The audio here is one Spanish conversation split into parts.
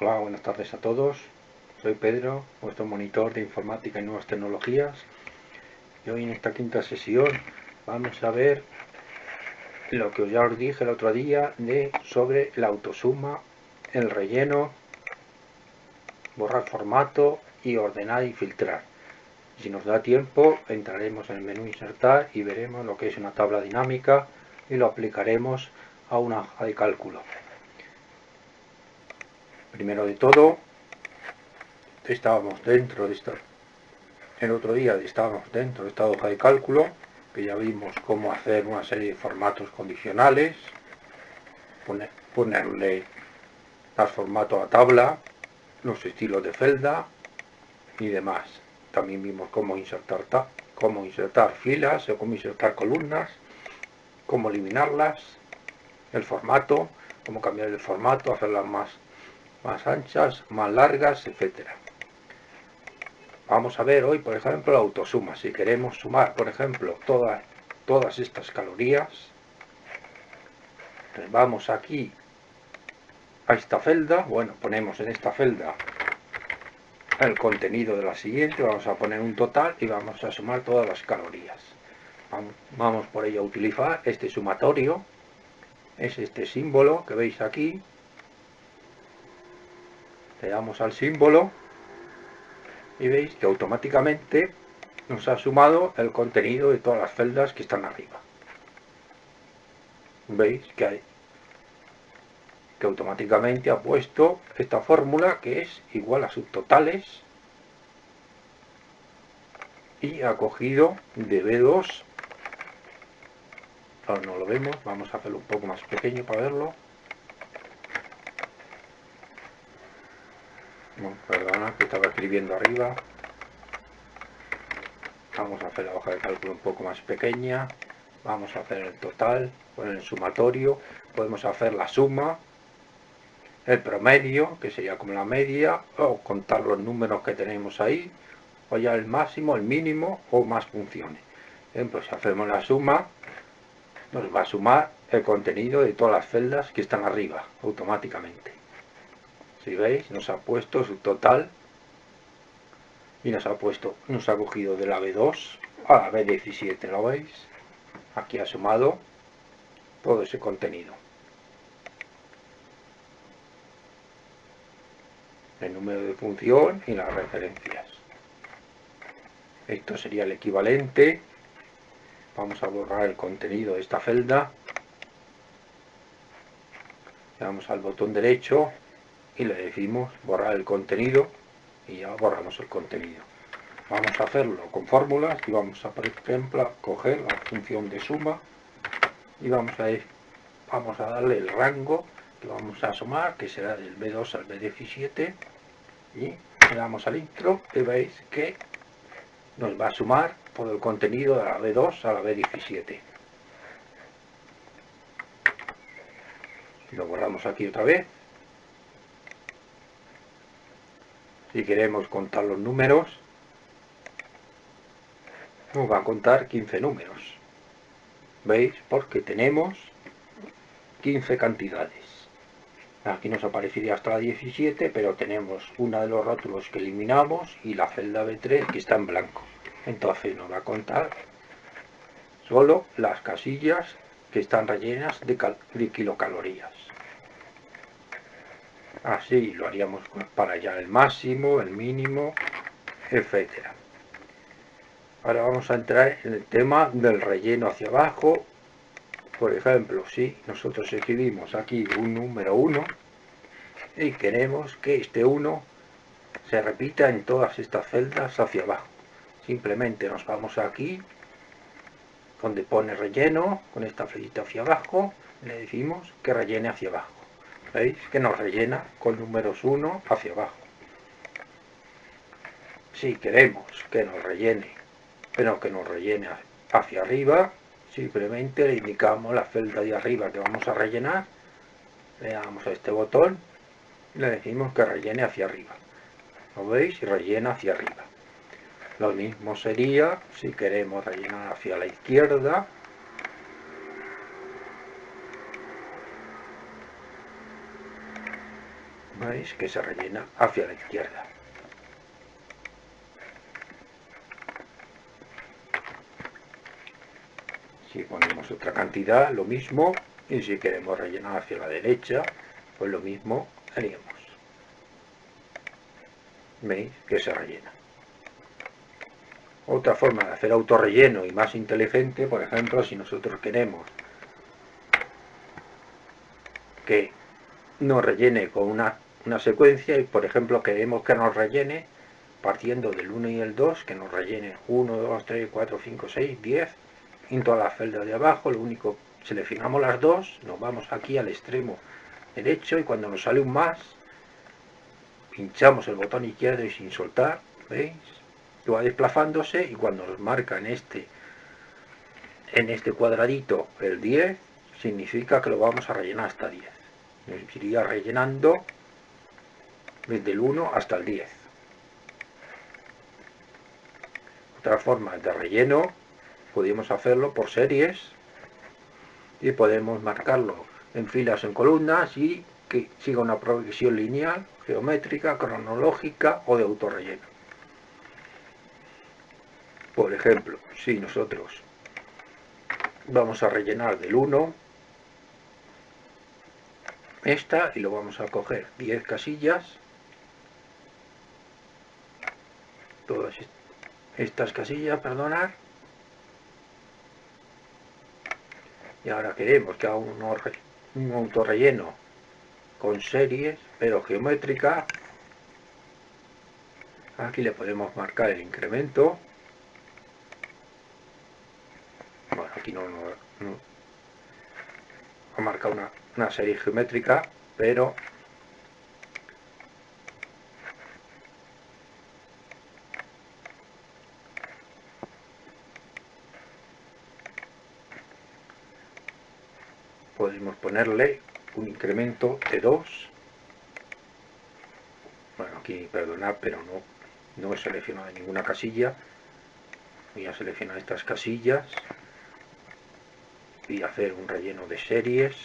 Hola, buenas tardes a todos. Soy Pedro, vuestro monitor de informática y nuevas tecnologías. Y hoy en esta quinta sesión vamos a ver lo que ya os dije el otro día sobre la autosuma, el relleno, borrar formato y ordenar y filtrar. Si nos da tiempo, entraremos en el menú insertar y veremos lo que es una tabla dinámica y lo aplicaremos a una hoja de cálculo. Primero de todo, estábamos dentro de esta. El otro día estábamos dentro de esta hoja de cálculo, que ya vimos cómo hacer una serie de formatos condicionales, ponerle dar formato a tabla, los estilos de celda y demás. También vimos cómo insertar filas o cómo insertar columnas, cómo eliminarlas, el formato, cómo cambiar el formato, hacerlas más anchas, más largas, etcétera. Vamos a ver hoy, por ejemplo, la autosuma. Si queremos sumar, por ejemplo, todas estas calorías, pues vamos aquí a esta celda. Bueno, ponemos en esta celda el contenido de la siguiente. Vamos a poner un total y vamos a sumar todas las calorías. Vamos por ello a utilizar este sumatorio. Es este símbolo que veis aquí. Le damos al símbolo y veis que automáticamente nos ha sumado el contenido de todas las celdas que están arriba. Veis que automáticamente ha puesto esta fórmula que es igual a subtotales y ha cogido de B2. Ahora no lo vemos, vamos a hacerlo un poco más pequeño para verlo. Bueno, perdona que estaba escribiendo arriba. Vamos a hacer la hoja de cálculo un poco más pequeña. Vamos a hacer el total, poner el sumatorio, podemos hacer la suma, el promedio, que sería como la media, o contar los números que tenemos ahí, o ya el máximo, el mínimo, o más funciones. Pues si hacemos la suma, nos va a sumar el contenido de todas las celdas que están arriba, automáticamente. Si veis, nos ha puesto su total, y nos ha cogido de la B2 a la B17, ¿lo veis? Aquí ha sumado todo ese contenido. El número de función y las referencias. Esto sería el equivalente. Vamos a borrar el contenido de esta celda. Le damos al botón derecho y le decimos borrar el contenido y ya borramos el contenido. Vamos a hacerlo con fórmulas y vamos a, por ejemplo, a coger la función de suma y vamos a darle el rango que vamos a sumar, que será del B2 al B17, y le damos al intro y veis que nos va a sumar por el contenido de la B2 a la B17. Lo borramos aquí otra vez. Si queremos contar los números, nos va a contar 15 números. ¿Veis? Porque tenemos 15 cantidades. Aquí nos aparecería hasta la 17, pero tenemos uno de los rótulos que eliminamos y la celda B3 que está en blanco. Entonces nos va a contar solo las casillas que están rellenas de kilocalorías. Así lo haríamos para ya el máximo, el mínimo, etcétera. Ahora vamos a entrar en el tema del relleno hacia abajo. Por ejemplo, si nosotros escribimos aquí un número 1 y queremos que este 1 se repita en todas estas celdas hacia abajo, simplemente nos vamos aquí donde pone relleno, con esta flechita hacia abajo, le decimos que rellene hacia abajo. ¿Veis? Que nos rellena con números 1 hacia abajo. Si queremos que nos rellene, pero que nos rellene hacia arriba, simplemente le indicamos la celda de arriba que vamos a rellenar, le damos a este botón y le decimos que rellene hacia arriba. ¿Lo veis? Y rellena hacia arriba. Lo mismo sería si queremos rellenar hacia la izquierda. ¿Veis? Que se rellena hacia la izquierda. Si ponemos otra cantidad, lo mismo, y si queremos rellenar hacia la derecha, pues lo mismo haríamos. ¿Veis? Que se rellena. Otra forma de hacer autorrelleno y más inteligente, por ejemplo, si nosotros queremos que nos rellene con una secuencia y, por ejemplo, queremos que nos rellene partiendo del 1 y el 2, que nos rellene 1, 2, 3, 4, 5, 6, 10 en todas las celdas de abajo. Lo único, seleccionamos las dos, nos vamos aquí al extremo derecho y cuando nos sale un más, pinchamos el botón izquierdo y sin soltar, ¿veis? Que va desplazándose y cuando nos marca en este cuadradito el 10, significa que lo vamos a rellenar hasta 10. Nos iría rellenando desde el 1 hasta el 10. Otra forma de relleno, podemos hacerlo por series y podemos marcarlo en filas, en columnas y que siga una progresión lineal, geométrica, cronológica o de autorrelleno. Por ejemplo, si nosotros vamos a rellenar del 1 esta y lo vamos a coger 10 casillas, todas estas casillas, perdonad, y ahora queremos que haga un autorrelleno con series pero geométrica. Aquí le podemos marcar el incremento. Bueno, aquí no ha marcado una serie geométrica, pero podemos ponerle un incremento de 2. Bueno, aquí perdonad, pero no he seleccionado ninguna casilla. Voy a seleccionar estas casillas y hacer un relleno de series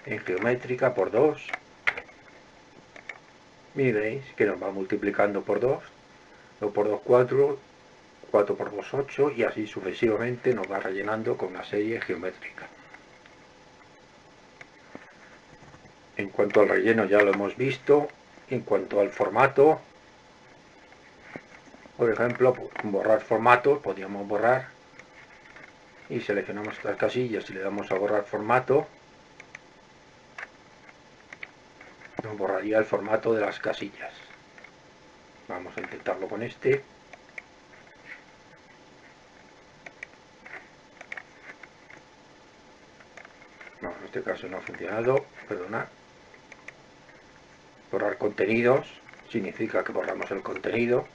en geométrica por 2. Y veis que nos va multiplicando por 2, 2 por 2 4, 4 por 2 8 y así sucesivamente nos va rellenando con una serie geométrica. En cuanto al relleno ya lo hemos visto. En cuanto al formato, por ejemplo, borrar formatos, podríamos borrar y seleccionamos estas casillas y le damos a borrar formato, nos borraría el formato de las casillas. Vamos a intentarlo con este. No, en este caso no ha funcionado, perdonad. Borrar contenidos significa que borramos el contenido.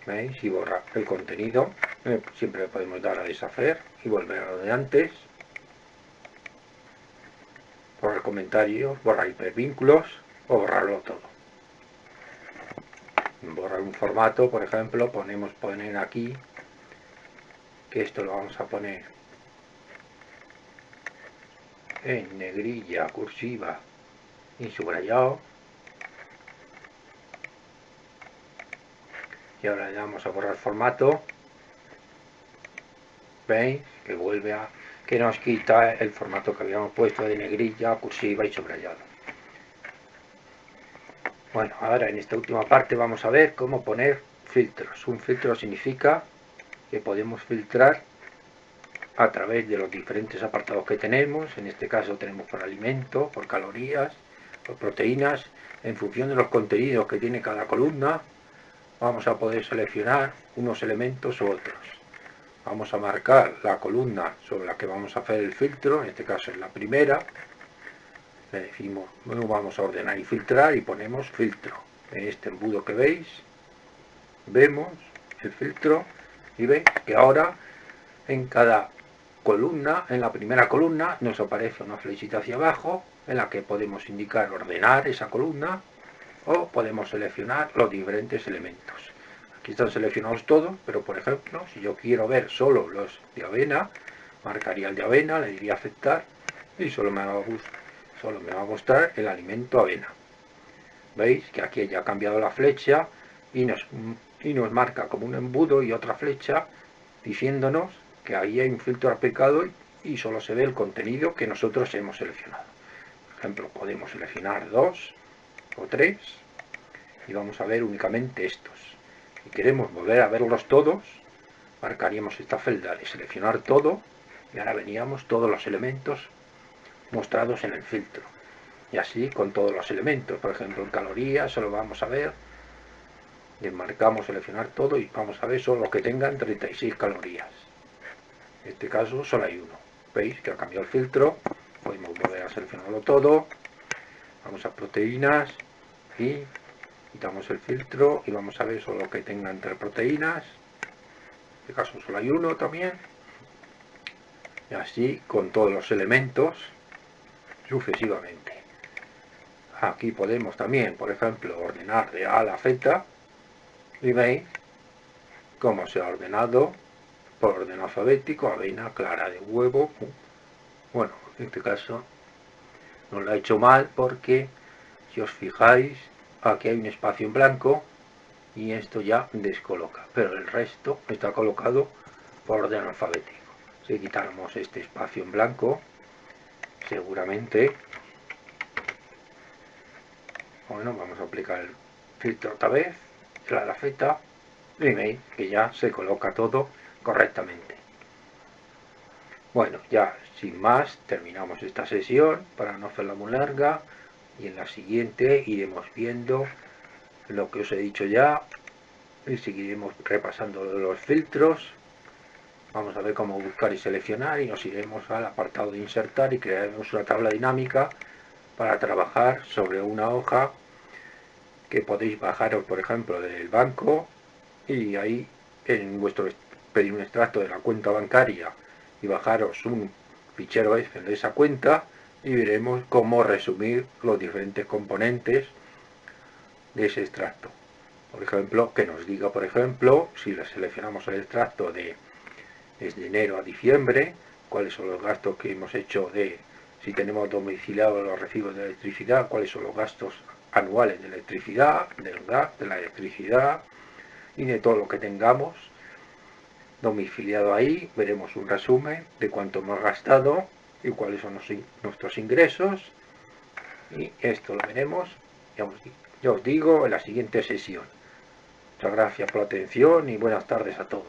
¿Veis? Y borrar el contenido. Siempre le podemos dar a deshacer y volver a lo de antes. Borrar comentarios, borrar hipervínculos o borrarlo todo. Borrar un formato, por ejemplo, poner aquí, que esto lo vamos a poner en negrilla, cursiva y subrayado. Y ahora le damos a borrar formato. ¿Veis? Que vuelve a... que nos quita el formato que habíamos puesto de negrilla, cursiva y subrayado. Bueno, ahora en esta última parte vamos a ver cómo poner filtros. Un filtro significa que podemos filtrar a través de los diferentes apartados que tenemos. En este caso tenemos por alimento, por calorías, por proteínas. En función de los contenidos que tiene cada columna, vamos a poder seleccionar unos elementos u otros. Vamos a marcar la columna sobre la que vamos a hacer el filtro, en este caso es la primera. Le decimos, bueno, vamos a ordenar y filtrar y ponemos filtro. En este embudo que veis, vemos el filtro y veis que ahora en cada columna, en la primera columna nos aparece una flechita hacia abajo en la que podemos indicar ordenar esa columna o podemos seleccionar los diferentes elementos. Aquí están seleccionados todos, pero por ejemplo, si yo quiero ver solo los de avena, marcaría el de avena, le diría aceptar y solo me va a mostrar el alimento avena. Veis que aquí ya ha cambiado la flecha y nos marca como un embudo y otra flecha diciéndonos que ahí hay un filtro aplicado y solo se ve el contenido que nosotros hemos seleccionado. Por ejemplo, podemos seleccionar 2 o 3 y vamos a ver únicamente estos. Si queremos volver a verlos todos, marcaríamos esta celda de seleccionar todo y ahora veríamos todos los elementos mostrados en el filtro. Y así con todos los elementos. Por ejemplo, en calorías solo vamos a ver, y marcamos seleccionar todo y vamos a ver solo los que tengan 36 calorías. En este caso solo hay uno. ¿Veis que ha cambiado el filtro? Podemos volver a seleccionarlo todo. Vamos a proteínas y quitamos el filtro y vamos a ver solo lo que tengan 3 proteínas. En este caso solo hay uno también. Y así con todos los elementos sucesivamente. Aquí podemos también, por ejemplo, ordenar de A a la Z y veis cómo se ha ordenado por orden alfabético: avena, clara de huevo. Bueno, en este caso no lo ha hecho mal porque si os fijáis aquí hay un espacio en blanco y esto ya descoloca, pero el resto está colocado por orden alfabético. Si quitáramos este espacio en blanco, seguramente, bueno, vamos a aplicar el filtro otra vez, la Z, y veis que ya se coloca todo correctamente. Bueno, ya sin más terminamos esta sesión para no hacerla muy larga y en la siguiente iremos viendo lo que os he dicho ya y seguiremos repasando los filtros. Vamos a ver cómo buscar y seleccionar y nos iremos al apartado de insertar y crearemos una tabla dinámica para trabajar sobre una hoja que podéis bajaros, por ejemplo, del banco y ahí en vuestro pedir un extracto de la cuenta bancaria y bajaros un fichero Excel de esa cuenta y veremos cómo resumir los diferentes componentes de ese extracto. Por ejemplo, que nos diga, por ejemplo, si le seleccionamos el extracto desde enero a diciembre, cuáles son los gastos que hemos hecho si tenemos domiciliados los recibos de electricidad, cuáles son los gastos anuales de electricidad, del gas, de la electricidad y de todo lo que tengamos domiciliado ahí. Veremos un resumen de cuánto hemos gastado y cuáles son nuestros ingresos y esto lo veremos, ya os digo, en la siguiente sesión. Muchas gracias por la atención y buenas tardes a todos.